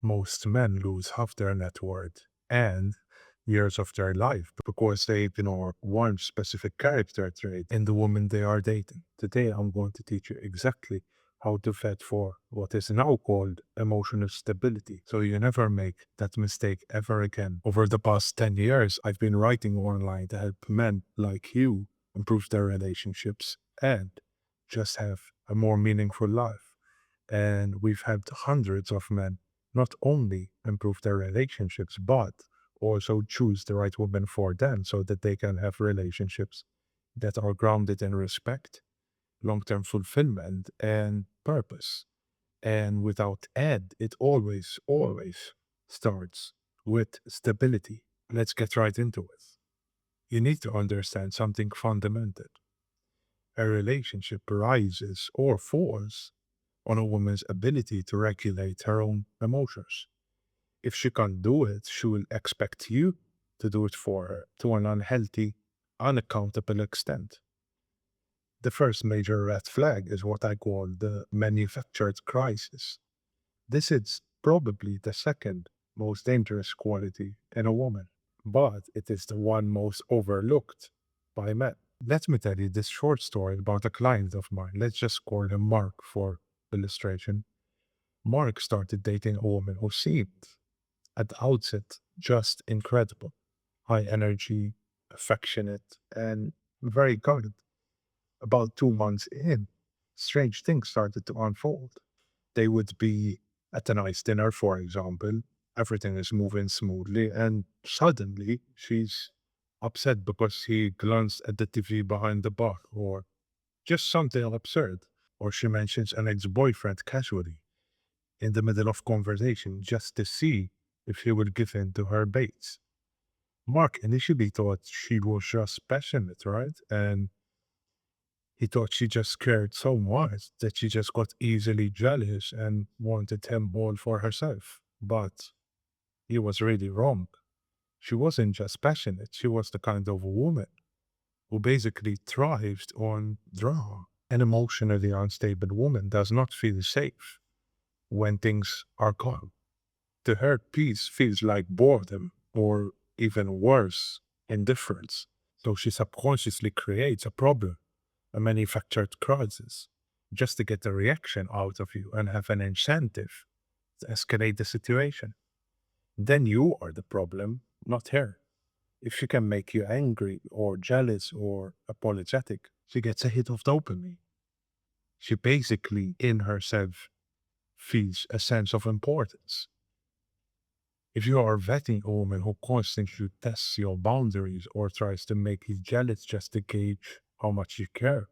Most men lose half their net worth and years of their life because they ignore one specific character trait in the woman they are dating. Today, I'm going to teach you exactly how to vet for what is now called emotional stability, so you never make that mistake ever again. Over the past 10 years, I've been writing online to help men like you improve their relationships and just have a more meaningful life. And we've helped hundreds of men not only improve their relationships, but also choose the right woman for them so that they can have relationships that are grounded in respect, long term fulfillment, and purpose. And without Ed, it always starts with stability. Let's get right into it. You need to understand something fundamental. A relationship rises or falls on a woman's ability to regulate her own emotions. If she can't do it, she will expect you to do it for her to an unhealthy, unaccountable extent. The first major red flag is what I call the manufactured crisis. This is probably the second most dangerous quality in a woman, but it is the one most overlooked by men. Let me tell you this short story about a client of mine. Let's just call him Mark for illustration. Mark started dating a woman who seemed, at the outset, just incredible. High energy, affectionate, and very kind. About 2 months in, strange things started to unfold. They would be at a nice dinner, for example. Everything is moving smoothly, and suddenly she's upset because he glanced at the TV behind the bar, or just something absurd. Or she mentions an ex boyfriend casually in the middle of conversation just to see if he would give in to her baits. Mark initially thought she was just passionate, right? And he thought she just cared so much that she just got easily jealous and wanted him all for herself. But he was really wrong. She wasn't just passionate, she was the kind of woman who basically thrived on drama. An emotionally unstable woman does not feel safe when things are calm. To her, peace feels like boredom or even worse, indifference. So she subconsciously creates a problem, a manufactured crisis, just to get a reaction out of you and have an incentive to escalate the situation. Then you are the problem, not her. If she can make you angry or jealous or apologetic, she gets a hit of dopamine. She basically, in herself, feels a sense of importance. If you are vetting a woman who constantly tests your boundaries or tries to make you jealous just to gauge how much you care,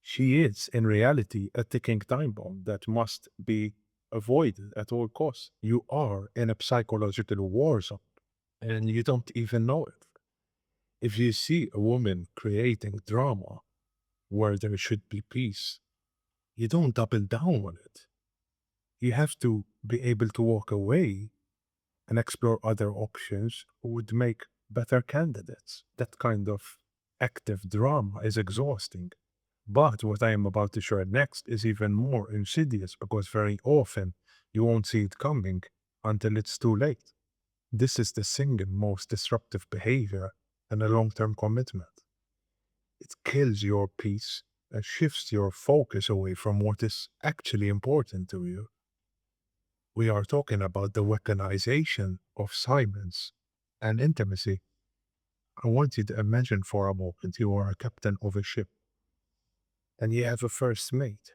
she is, in reality, a ticking time bomb that must be avoided at all costs. You are in a psychological war zone, and you don't even know it. If you see a woman creating drama where there should be peace, you don't double down on it. You have to be able to walk away and explore other options would make better candidates. That kind of active drama is exhausting. But what I am about to share next is even more insidious because very often you won't see it coming until it's too late. This is the single most disruptive behavior in a long term commitment. It kills your peace and shifts your focus away from what is actually important to you. We are talking about the weaponization of silence and intimacy. I want you to imagine for a moment you are a captain of a ship and you have a first mate.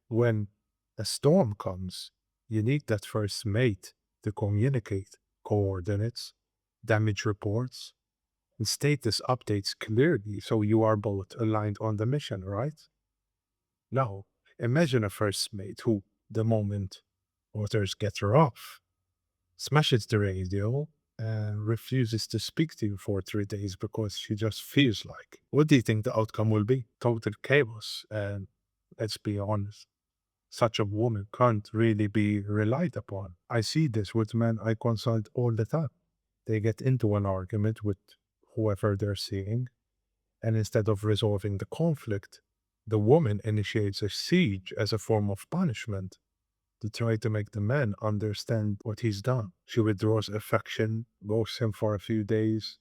When a storm comes, you need that first mate to communicate coordinates, damage reports, and status updates clearly so you are both aligned on the mission, right? Now, imagine a first mate who, the moment waters get rough, smashes the radio and refuses to speak to you for 3 days because she just feels like. What do you think the outcome will be? Total chaos. And let's be honest, such a woman can't really be relied upon. I see this with men I consult all the time. They get into an argument with whoever they're seeing, and instead of resolving the conflict, the woman initiates a siege as a form of punishment. to try to make the man understand what he's done. She withdraws affection, ghosts him for a few days,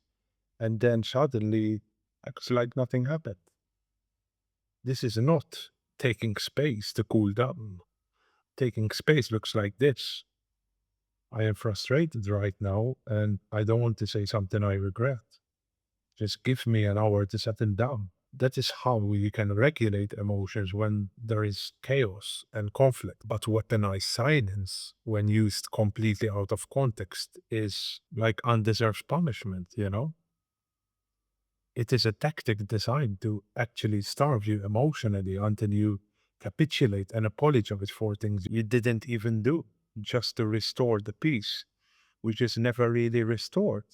and then suddenly acts like nothing happened. This is not taking space to cool down. Taking space looks like this. I am frustrated right now, and I don't want to say something I regret. Just give me an hour to settle down. That is how we can regulate emotions when there is chaos and conflict. But weaponized silence, when used completely out of context, is like undeserved punishment, you know? It is a tactic designed to actually starve you emotionally until you capitulate and apologize for things you didn't even do, just to restore the peace, which is never really restored.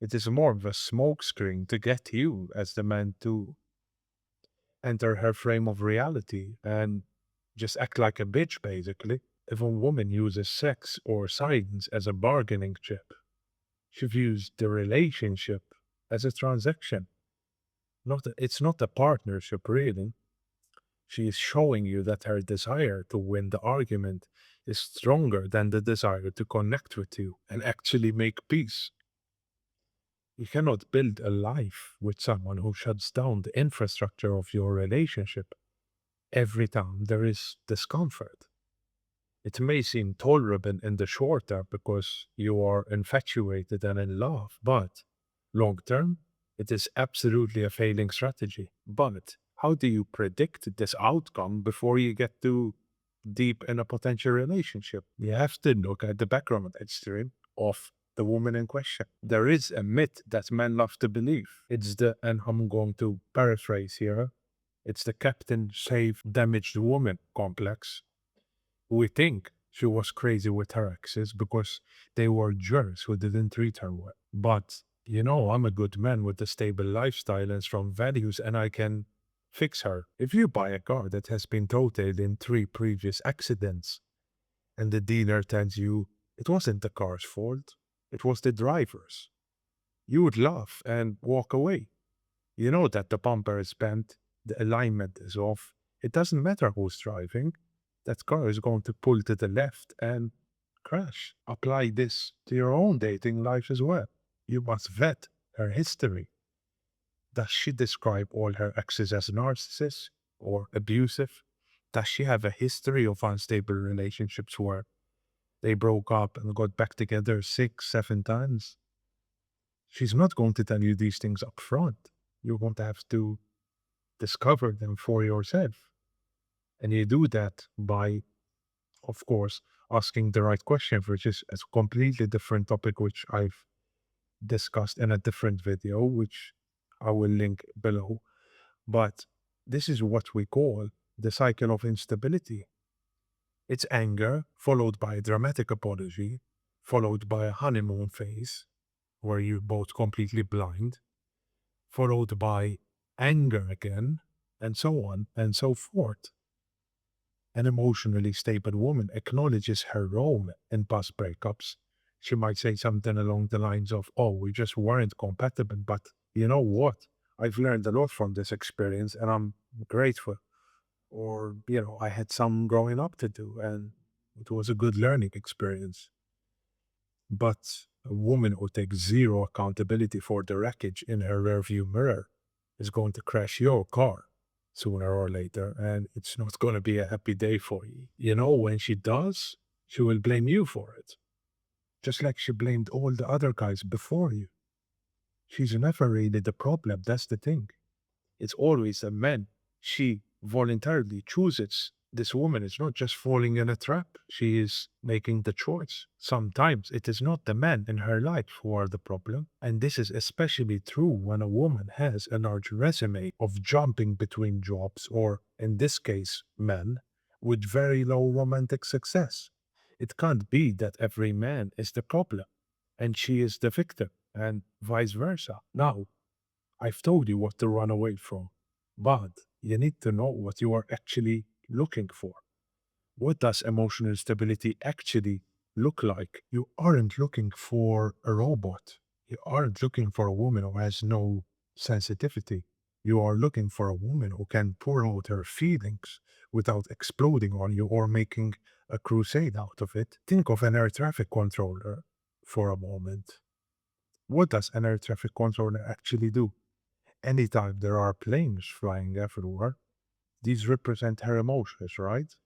It is more of a smokescreen to get you, as the man, to enter her frame of reality and just act like a bitch, basically. If a woman uses sex or silence as a bargaining chip, she views the relationship as a transaction. It's not a partnership, really. She is showing you that her desire to win the argument is stronger than the desire to connect with you and actually make peace. You cannot build a life with someone who shuts down the infrastructure of your relationship every time there is discomfort. It may seem tolerable in the short term because you are infatuated and in love, but long term, it is absolutely a failing strategy. But how do you predict this outcome before you get too deep in a potential relationship? You have to look at the background history of the woman in question. There is a myth that men love to believe. And I'm going to paraphrase here, it's the Captain Save Damaged Woman complex. We think she was crazy with her exes because they were jerks who didn't treat her well. But, I'm a good man with a stable lifestyle and strong values, and I can fix her. If you buy a car that has been totaled in 3 previous accidents, and the dealer tells you it wasn't the car's fault, it was the driver's, you would laugh and walk away. You know that the bumper is bent, the alignment is off. It doesn't matter who's driving. That car is going to pull to the left and crash. Apply this to your own dating life as well. You must vet her history. Does she describe all her exes as narcissists or abusive? Does she have a history of unstable relationships where they broke up and got back together 6, 7 times? She's not going to tell you these things up front. You're going to have to discover them for yourself. And you do that by, of course, asking the right question, which is a completely different topic, which I've discussed in a different video, which I will link below. But this is what we call the cycle of instability. It's anger, followed by a dramatic apology, followed by a honeymoon phase, where you're both completely blind, followed by anger again, and so on and so forth. An emotionally stable woman acknowledges her role in past breakups. She might say something along the lines of, "Oh, we just weren't compatible, but you know what? I've learned a lot from this experience and I'm grateful." Or, I had some growing up to do and it was a good learning experience. But a woman who takes zero accountability for the wreckage in her rearview mirror is going to crash your car sooner or later, and it's not going to be a happy day for you. When she does, she will blame you for it, just like she blamed all the other guys before you. She's never really the problem, that's the thing. It's always a man. She voluntarily chooses. This woman is not just falling in a trap, she is making the choice. Sometimes it is not the men in her life who are the problem, and this is especially true when a woman has a large resume of jumping between jobs, or in this case, men, with very low romantic success. It can't be that every man is the problem and she is the victim, and vice versa. Now, I've told you what to run away from, but you need to know what you are actually looking for. What does emotional stability actually look like? You aren't looking for a robot. You aren't looking for a woman who has no sensitivity. You are looking for a woman who can pour out her feelings without exploding on you or making a crusade out of it. Think of an air traffic controller for a moment. What does an air traffic controller actually do? Anytime there are planes flying everywhere, these represent her emotions, right?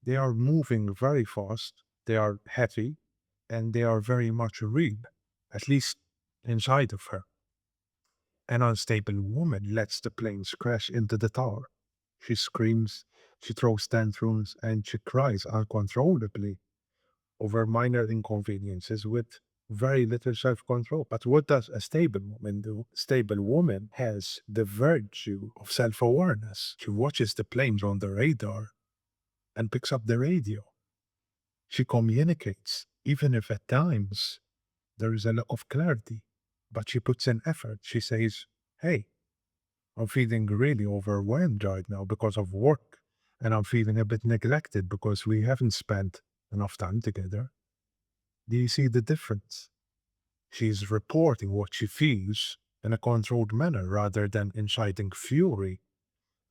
They are moving very fast, they are heavy, and they are very much real, at least inside of her. An unstable woman lets the planes crash into the tower. She screams, she throws tantrums, and she cries uncontrollably over minor inconveniences with very little self control. But what does a stable woman do? A stable woman has the virtue of self awareness. She watches the planes on the radar and picks up the radio. She communicates, even if at times there is a lack of clarity, but she puts in effort. She says, "Hey, I'm feeling really overwhelmed right now because of work, and I'm feeling a bit neglected because we haven't spent enough time together." Do you see the difference? She's reporting what she feels in a controlled manner rather than inciting fury,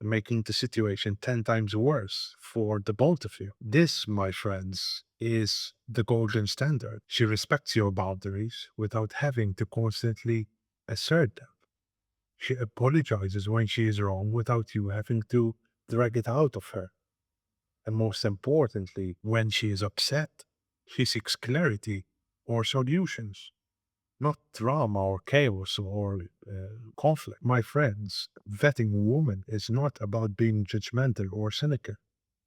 making the situation 10 times worse for the both of you. This, my friends, is the golden standard. She respects your boundaries without having to constantly assert them. She apologizes when she is wrong without you having to drag it out of her. And most importantly, when she is upset, she seeks clarity or solutions, not drama or chaos or conflict. My friends, vetting a woman is not about being judgmental or cynical.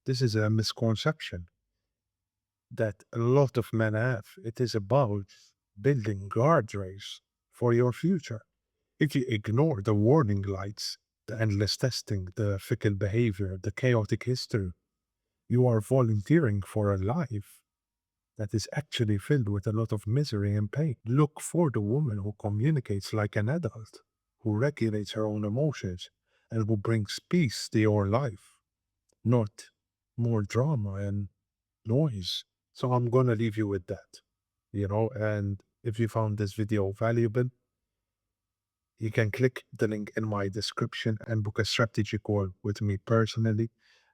This is a misconception that a lot of men have. It is about building guardrails for your future. If you ignore the warning lights, the endless testing, the fickle behavior, the chaotic history, you are volunteering for a life that is actually filled with a lot of misery and pain. Look for the woman who communicates like an adult, who regulates her own emotions, and who brings peace to your life, not more drama and noise. So I'm gonna leave you with that, and if you found this video valuable, you can click the link in my description and book a strategy call with me personally.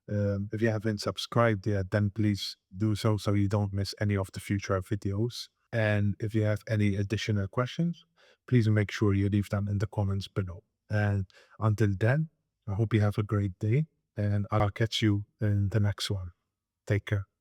If you haven't subscribed yet, then please do so you don't miss any of the future videos. And if you have any additional questions, please make sure you leave them in the comments below. And until then, I hope you have a great day and I'll catch you in the next one. Take care.